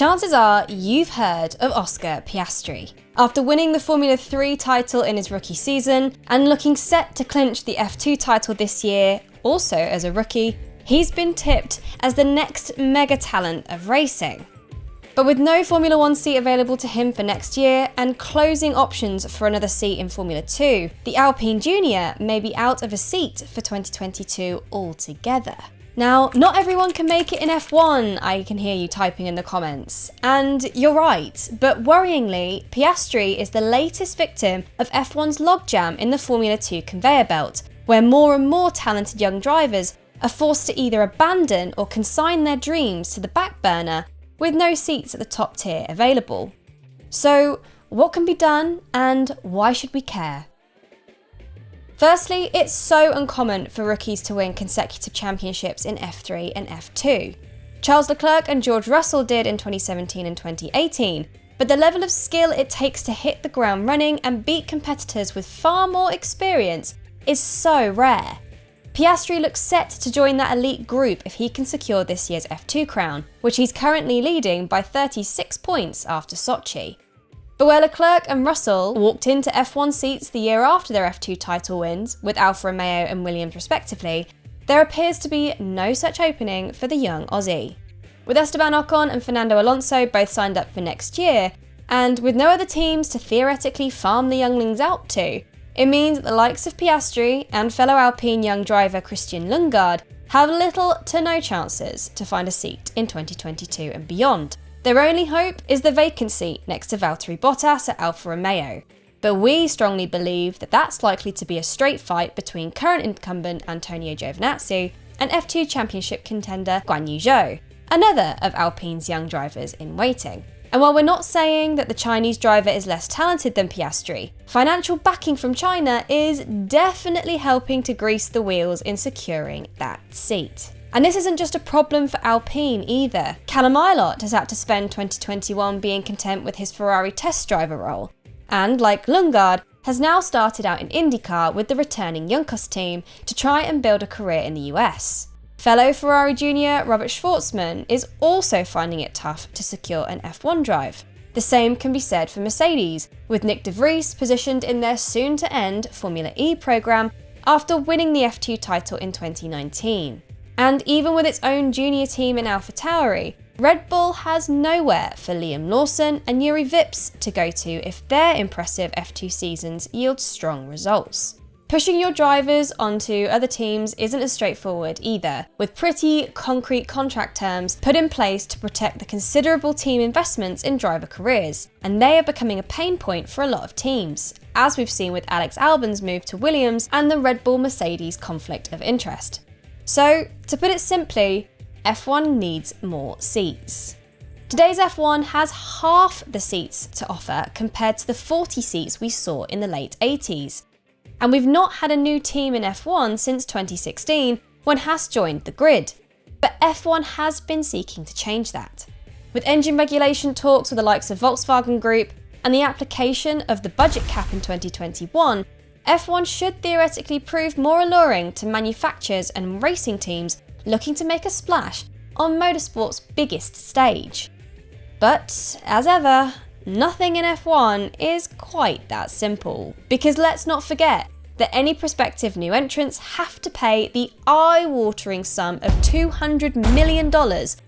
Chances are you've heard of Oscar Piastri. After winning the Formula 3 title in his rookie season and looking set to clinch the F2 title this year, also as a rookie, he's been tipped as the next mega talent of racing. But with no Formula 1 seat available to him for next year and closing options for another seat in Formula 2, the Alpine Junior may be out of a seat for 2022 altogether. Now, not everyone can make it in F1, I can hear you typing in the comments. And you're right, but worryingly, Piastri is the latest victim of F1's logjam in the Formula 2 conveyor belt, where more and more talented young drivers are forced to either abandon or consign their dreams to the back burner with no seats at the top tier available. So, what can be done and why should we care? Firstly, it's so uncommon for rookies to win consecutive championships in F3 and F2. Charles Leclerc and George Russell did in 2017 and 2018, but the level of skill it takes to hit the ground running and beat competitors with far more experience is so rare. Piastri looks set to join that elite group if he can secure this year's F2 crown, which he's currently leading by 36 points after Sochi. But where Leclerc and Russell walked into F1 seats the year after their F2 title wins, with Alfa Romeo and Williams respectively, there appears to be no such opening for the young Aussie. With Esteban Ocon and Fernando Alonso both signed up for next year, and with no other teams to theoretically farm the younglings out to, it means that the likes of Piastri and fellow Alpine young driver Christian Lundgaard have little to no chances to find a seat in 2022 and beyond. Their only hope is the vacancy next to Valtteri Bottas at Alfa Romeo, but we strongly believe that that's likely to be a straight fight between current incumbent Antonio Giovinazzi and F2 championship contender Guanyu Zhou, another of Alpine's young drivers in waiting. And while we're not saying that the Chinese driver is less talented than Piastri, financial backing from China is definitely helping to grease the wheels in securing that seat. And this isn't just a problem for Alpine either. Callum Ilott has had to spend 2021 being content with his Ferrari test driver role, and like Lundgaard, has now started out in IndyCar with the returning Juncos team to try and build a career in the US. Fellow Ferrari junior Robert Schwartzman is also finding it tough to secure an F1 drive. The same can be said for Mercedes, with Nick de Vries positioned in their soon-to-end Formula E programme after winning the F2 title in 2019. And even with its own junior team in AlphaTauri, Red Bull has nowhere for Liam Lawson and Yuri Vips to go to if their impressive F2 seasons yield strong results. Pushing your drivers onto other teams isn't as straightforward either, with pretty concrete contract terms put in place to protect the considerable team investments in driver careers, and they are becoming a pain point for a lot of teams, as we've seen with Alex Albon's move to Williams and the Red Bull-Mercedes conflict of interest. So, to put it simply, F1 needs more seats. Today's F1 has half the seats to offer compared to the 40 seats we saw in the late 80s. And we've not had a new team in F1 since 2016 when Haas joined the grid. But F1 has been seeking to change that. With engine regulation talks with the likes of Volkswagen Group and the application of the budget cap in 2021, F1 should theoretically prove more alluring to manufacturers and racing teams looking to make a splash on motorsport's biggest stage. But, as ever, nothing in F1 is quite that simple, because let's not forget that any prospective new entrants have to pay the eye-watering sum of $200 million,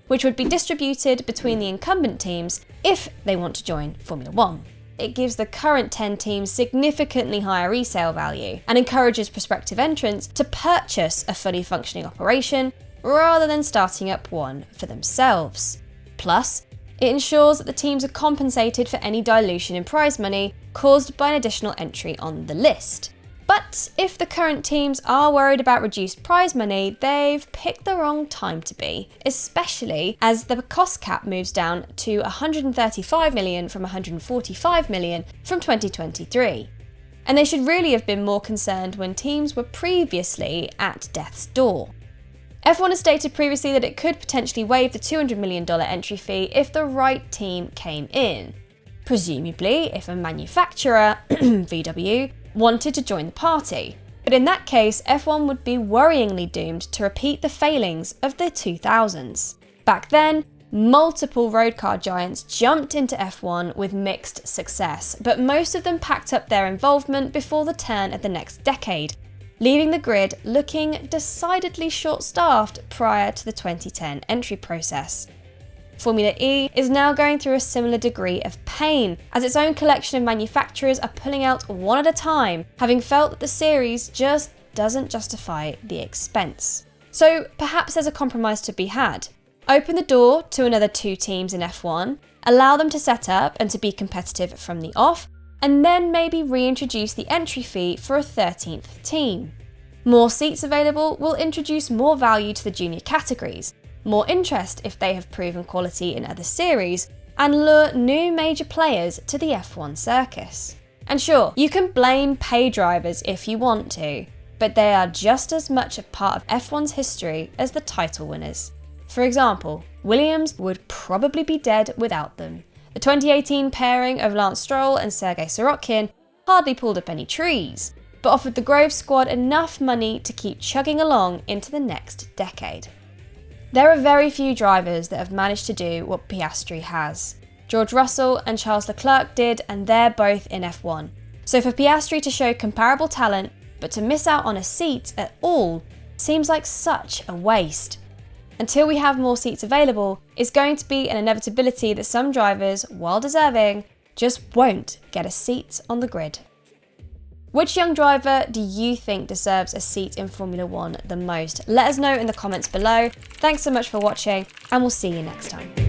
which would be distributed between the incumbent teams if they want to join Formula 1. It gives the current 10 teams significantly higher resale value and encourages prospective entrants to purchase a fully functioning operation rather than starting up one for themselves. Plus, it ensures that the teams are compensated for any dilution in prize money caused by an additional entry on the list. But if the current teams are worried about reduced prize money, they've picked the wrong time to be, especially as the cost cap moves down to $135 million from $145 million from 2023. And they should really have been more concerned when teams were previously at death's door. F1 has stated previously that it could potentially waive the $200 million entry fee if the right team came in. Presumably, if a manufacturer, VW, wanted to join the party. But in that case, F1 would be worryingly doomed to repeat the failings of the 2000s. Back then, Multiple road car giants jumped into F1 with mixed success, but most of them packed up their involvement before the turn of the next decade, leaving the grid looking decidedly short-staffed prior to the 2010 entry process. Formula E is now going through a similar degree of pain, as its own collection of manufacturers are pulling out one at a time, having felt that the series just doesn't justify the expense. So perhaps there's a compromise to be had. Open the door to another 2 teams in F1, allow them to set up and to be competitive from the off, and then maybe reintroduce the entry fee for a 13th team. More seats available will introduce more value to the junior categories, more interest if they have proven quality in other series, and lure new major players to the F1 circus. And sure, you can blame pay drivers if you want to, but they are just as much a part of F1's history as the title winners. For example, Williams would probably be dead without them. The 2018 pairing of Lance Stroll and Sergei Sorokin hardly pulled up any trees, but offered the Grove squad enough money to keep chugging along into the next decade. There are very few drivers that have managed to do what Piastri has. George Russell and Charles Leclerc did, and they're both in F1. So for Piastri to show comparable talent, but to miss out on a seat at all, seems like such a waste. Until we have more seats available, it's going to be an inevitability that some drivers, while deserving, just won't get a seat on the grid. Which young driver do you think deserves a seat in Formula 1 the most? Let us know in the comments below. Thanks so much for watching, and we'll see you next time.